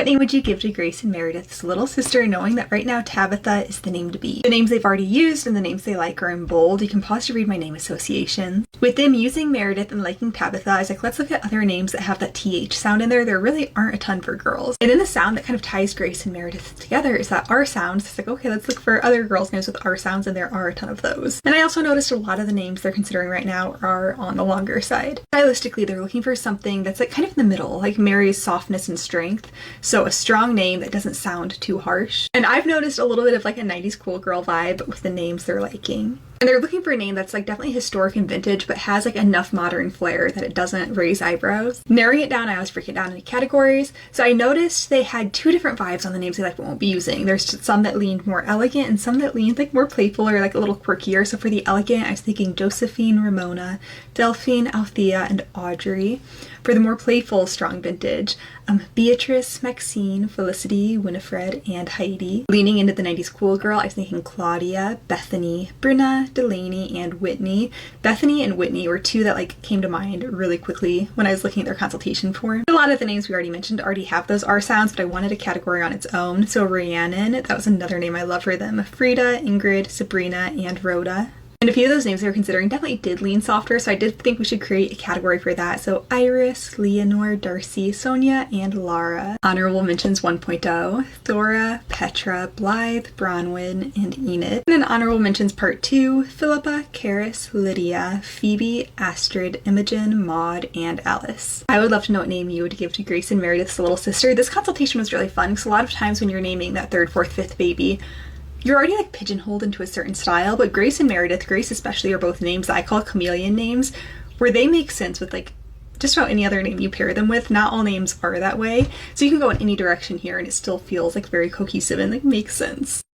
name would you give to Grace and Meredith's little sister, knowing that right now Tabitha is the name to be? The names they've already used and the names they like are in bold. You can pause to read my name associations. With them using Meredith and liking Tabitha, I was like, let's look at other names that have that TH sound in there. There really aren't a ton for girls. And then the sound that kind of ties Grace and Meredith together is that R sound. So it's like, okay, let's look for other girls' names with R sounds, and there are a ton of those. And I also noticed a lot of the names they're considering right now are on the longer side. Stylistically, they're looking for something that's like kind of in the middle, like marries softness and strength. So a strong name that doesn't sound too harsh. And I've noticed a little bit of like a 90s cool girl vibe with the names they're liking. And they're looking for a name that's like definitely historic and vintage, but has like enough modern flair that it doesn't raise eyebrows. Narrowing it down, I always break it down into categories. So I noticed they had two different vibes on the names they like but won't be using. There's some that leaned more elegant and some that leaned like more playful or like a little quirkier. So for the elegant, I was thinking Josephine, Ramona, Delphine, Althea, and Audrey. For the more playful, strong vintage, Beatrice, Maxine, Felicity, Winifred, and Heidi. Leaning into the 90s cool girl, I was thinking Claudia, Bethany, Brenna, Delaney, and Whitney. Bethany and Whitney were two that like came to mind really quickly when I was looking at their consultation form. A lot of the names we already mentioned already have those R sounds, but I wanted a category on its own. So Rhiannon, that was another name I love for them. Frida, Ingrid, Sabrina, and Rhoda. And a few of those names they were considering definitely did lean softer, so I did think we should create a category for that. So Iris, Leonore, Darcy, Sonia, and Lara. Honorable mentions 1.0, Thora, Petra, Blythe, Bronwyn, and Enid. And then honorable mentions part 2, Philippa, Karis, Lydia, Phoebe, Astrid, Imogen, Maud, and Alice. I would love to know what name you would give to Grace and Meredith's little sister. This consultation was really fun because a lot of times when you're naming that third, fourth, fifth baby, you're already like pigeonholed into a certain style, but Grace and Meredith, Grace especially, are both names that I call chameleon names, where they make sense with like just about any other name you pair them with. Not all names are that way, so you can go in any direction here and it still feels like very cohesive and like makes sense.